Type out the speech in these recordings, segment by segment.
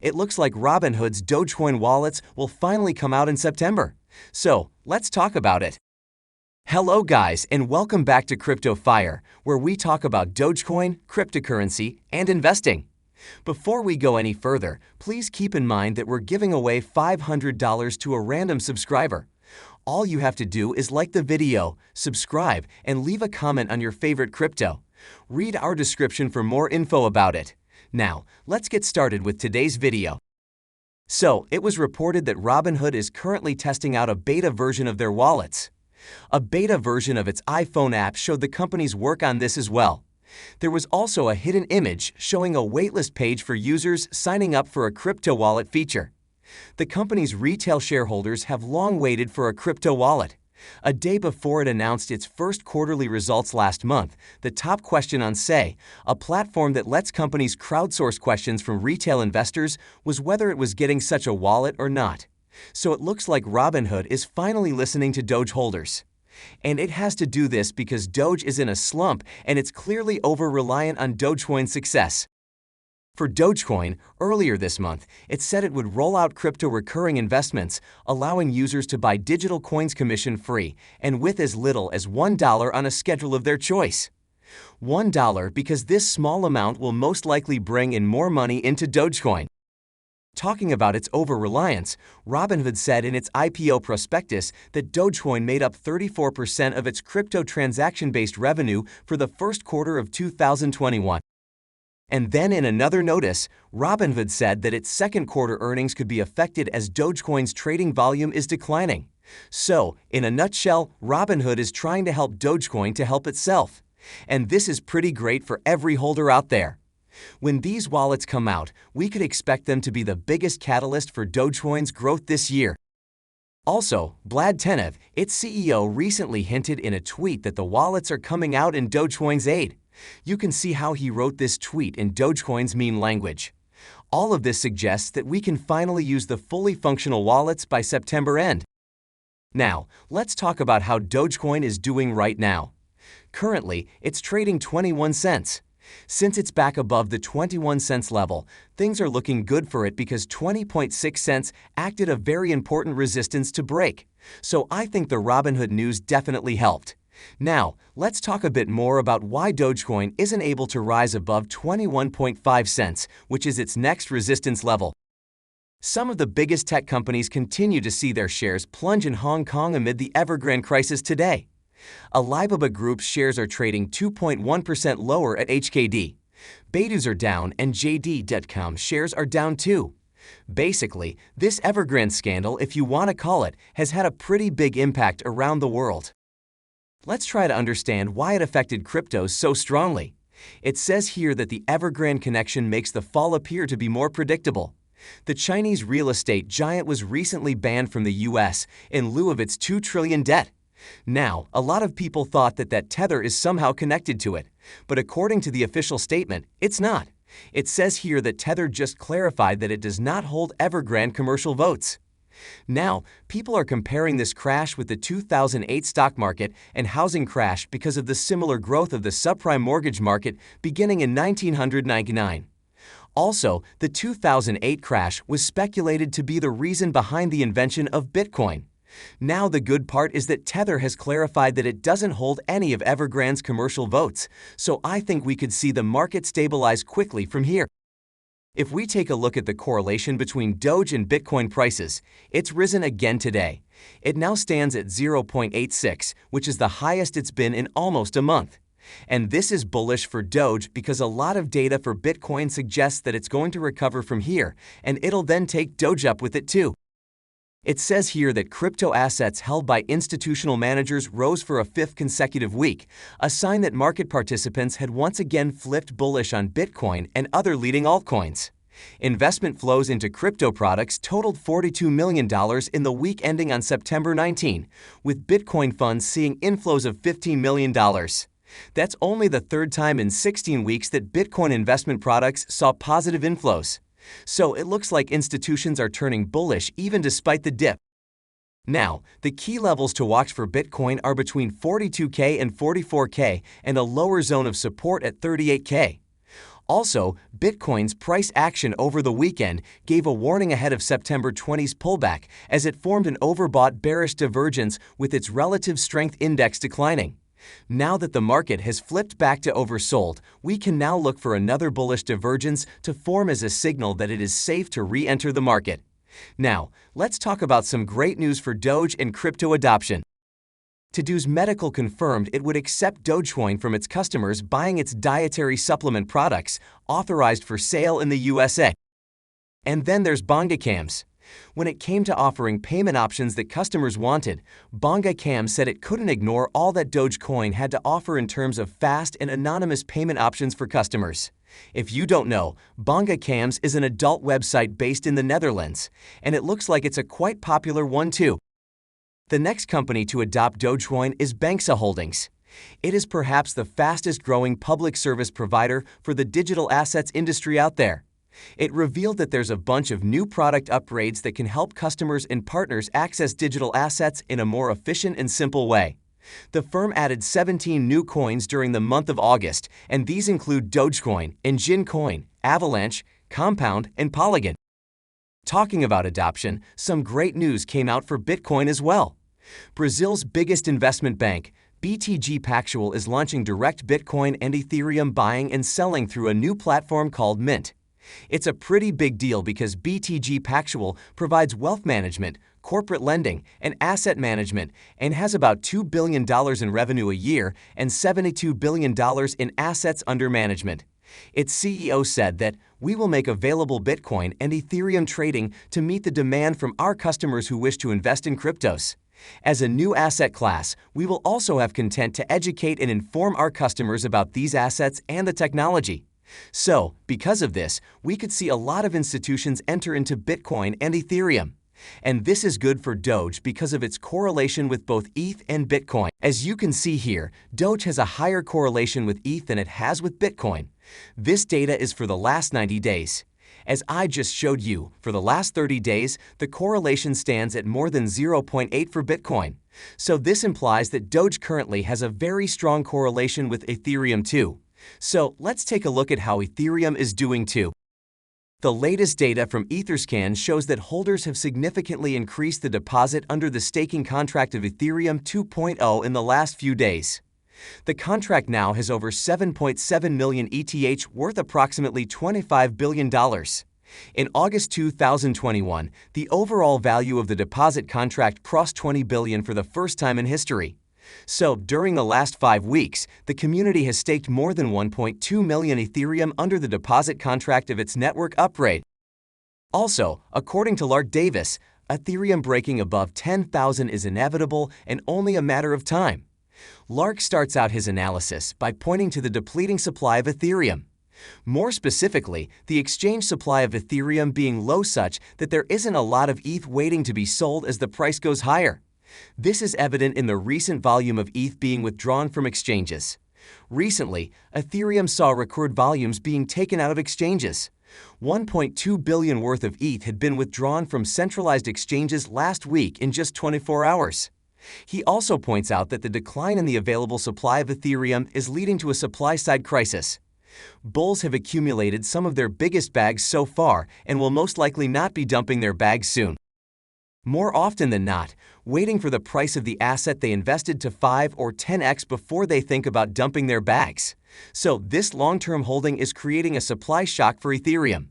It looks like Robinhood's Dogecoin wallets will finally come out in September. So, let's talk about it. Hello guys, and welcome back to Crypto Fire, where we talk about Dogecoin, cryptocurrency, and investing. Before we go any further, please keep in mind that we're giving away $500 to a random subscriber. All you have to do is like the video, subscribe, and leave a comment on your favorite crypto. Read our description for more info about it. Now, let's get started with today's video. So, it was reported that Robinhood is currently testing out a beta version of their wallets. A beta version of its iPhone app showed the company's work on this as well. There was also a hidden image showing a waitlist page for users signing up for a crypto wallet feature. The company's retail shareholders have long waited for a crypto wallet. A day before it announced its first quarterly results last month, the top question on Say, a platform that lets companies crowdsource questions from retail investors, was whether it was getting such a wallet or not. So it looks like Robinhood is finally listening to Doge holders. And it has to do this because Doge is in a slump and it's clearly over-reliant on Dogecoin's success. For Dogecoin, earlier this month, it said it would roll out crypto recurring investments, allowing users to buy digital coins commission-free and with as little as $1 on a schedule of their choice. $1 because this small amount will most likely bring in more money into Dogecoin. Talking about its over-reliance, Robinhood said in its IPO prospectus that Dogecoin made up 34% of its crypto transaction-based revenue for the first quarter of 2021. And then in another notice, Robinhood said that its second quarter earnings could be affected as Dogecoin's trading volume is declining. So, in a nutshell, Robinhood is trying to help Dogecoin to help itself. And this is pretty great for every holder out there. When these wallets come out, we could expect them to be the biggest catalyst for Dogecoin's growth this year. Also, Vlad Tenev, its CEO, recently hinted in a tweet that the wallets are coming out in Dogecoin's aid. You can see how he wrote this tweet in Dogecoin's meme language. All of this suggests that we can finally use the fully functional wallets by September end. Now, let's talk about how Dogecoin is doing right now. Currently, it's trading 21 cents. Since it's back above the 21 cents level, things are looking good for it because 20.6 cents acted a very important resistance to break. So I think the Robinhood news definitely helped. Now, let's talk a bit more about why Dogecoin isn't able to rise above 21.5 cents, which is its next resistance level. Some of the biggest tech companies continue to see their shares plunge in Hong Kong amid the Evergreen crisis today. Alibaba Group's shares are trading 2.1% lower at HKD. Baidu's are down and JD.com shares are down too. Basically, this Evergreen scandal, if you want to call it, has had a pretty big impact around the world. Let's try to understand why it affected cryptos so strongly. It says here that the Evergreen connection makes the fall appear to be more predictable. The Chinese real estate giant was recently banned from the US in lieu of its $2 trillion debt. Now, a lot of people thought that Tether is somehow connected to it, but according to the official statement, it's not. It says here that Tether just clarified that it does not hold Evergreen commercial votes. Now, people are comparing this crash with the 2008 stock market and housing crash because of the similar growth of the subprime mortgage market beginning in 1999. Also, the 2008 crash was speculated to be the reason behind the invention of Bitcoin. Now the good part is that Tether has clarified that it doesn't hold any of Evergreen's commercial votes, so I think we could see the market stabilize quickly from here. If we take a look at the correlation between Doge and Bitcoin prices, it's risen again today. It now stands at 0.86, which is the highest it's been in almost a month. And this is bullish for Doge because a lot of data for Bitcoin suggests that it's going to recover from here, and it'll then take Doge up with it too. It says here that crypto assets held by institutional managers rose for a fifth consecutive week, a sign that market participants had once again flipped bullish on Bitcoin and other leading altcoins. Investment flows into crypto products totaled $42 million in the week ending on September 19, with Bitcoin funds seeing inflows of $15 million. That's only the third time in 16 weeks that Bitcoin investment products saw positive inflows. So it looks like institutions are turning bullish even despite the dip. Now, the key levels to watch for Bitcoin are between 42K and 44K and a lower zone of support at 38K. Also, Bitcoin's price action over the weekend gave a warning ahead of September 20's pullback as it formed an overbought bearish divergence with its relative strength index declining. Now that the market has flipped back to oversold, we can now look for another bullish divergence to form as a signal that it is safe to re-enter the market. Now, let's talk about some great news for Doge and crypto adoption. Todo's Medical confirmed it would accept Dogecoin from its customers buying its dietary supplement products authorized for sale in the USA. And then there's BongaCams. When it came to offering payment options that customers wanted, BongaCams said it couldn't ignore all that Dogecoin had to offer in terms of fast and anonymous payment options for customers. If you don't know, BongaCams is an adult website based in the Netherlands, and it looks like it's a quite popular one too. The next company to adopt Dogecoin is Banxa Holdings. It is perhaps the fastest growing public service provider for the digital assets industry out there. It revealed that there's a bunch of new product upgrades that can help customers and partners access digital assets in a more efficient and simple way. The firm added 17 new coins during the month of August, and these include Dogecoin, Engine Coin, Avalanche, Compound, and Polygon. Talking about adoption, some great news came out for Bitcoin as well. Brazil's biggest investment bank, BTG Pactual, is launching direct Bitcoin and Ethereum buying and selling through a new platform called Mint. It's a pretty big deal because BTG Pactual provides wealth management, corporate lending, and asset management and has about $2 billion in revenue a year and $72 billion in assets under management. Its CEO said that we will make available Bitcoin and Ethereum trading to meet the demand from our customers who wish to invest in cryptos. As a new asset class, we will also have content to educate and inform our customers about these assets and the technology. So, because of this, we could see a lot of institutions enter into Bitcoin and Ethereum. And this is good for Doge because of its correlation with both ETH and Bitcoin. As you can see here, Doge has a higher correlation with ETH than it has with Bitcoin. This data is for the last 90 days. As I just showed you, for the last 30 days, the correlation stands at more than 0.8 for Bitcoin. So this implies that Doge currently has a very strong correlation with Ethereum too. So let's take a look at how Ethereum is doing too. The latest data from Etherscan shows that holders have significantly increased the deposit under the staking contract of Ethereum 2.0 in the last few days. The contract now has over 7.7 million ETH worth approximately $25 billion. In August 2021, the overall value of the deposit contract crossed $20 billion for the first time in history. So, during the last 5 weeks, the community has staked more than 1.2 million Ethereum under the deposit contract of its network upgrade. Also, according to Lark Davis, Ethereum breaking above 10,000 is inevitable and only a matter of time. Lark starts out his analysis by pointing to the depleting supply of Ethereum. More specifically, the exchange supply of Ethereum being low such that there isn't a lot of ETH waiting to be sold as the price goes higher. This is evident in the recent volume of ETH being withdrawn from exchanges. Recently, Ethereum saw record volumes being taken out of exchanges. 1.2 billion worth of ETH had been withdrawn from centralized exchanges last week in just 24 hours. He also points out that the decline in the available supply of Ethereum is leading to a supply-side crisis. Bulls have accumulated some of their biggest bags so far and will most likely not be dumping their bags soon. More often than not, waiting for the price of the asset they invested to 5 or 10x before they think about dumping their bags. So this long-term holding is creating a supply shock for Ethereum.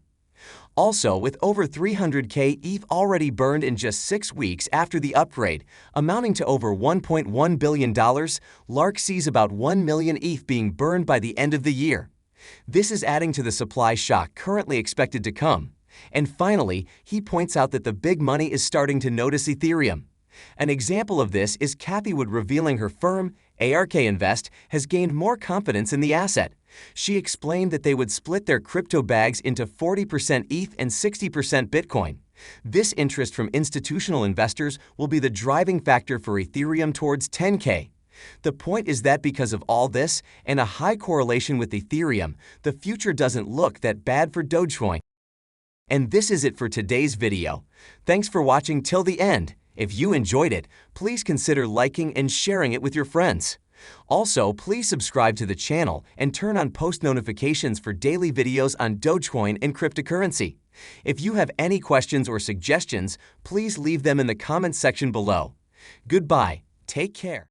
Also, with over 300k ETH already burned in just 6 weeks after the upgrade, amounting to over $1.1 billion, Lark sees about 1 million ETH being burned by the end of the year. This is adding to the supply shock currently expected to come. And finally, he points out that the big money is starting to notice Ethereum. An example of this is Cathie Wood revealing her firm, ARK Invest, has gained more confidence in the asset. She explained that they would split their crypto bags into 40% ETH and 60% Bitcoin. This interest from institutional investors will be the driving factor for Ethereum towards 10K. The point is that because of all this and a high correlation with Ethereum, the future doesn't look that bad for Dogecoin. And this is it for today's video. Thanks for watching till the end. If you enjoyed it, please consider liking and sharing it with your friends. Also, please subscribe to the channel and turn on post notifications for daily videos on Dogecoin and cryptocurrency. If you have any questions or suggestions, please leave them in the comments section below. Goodbye. Take care.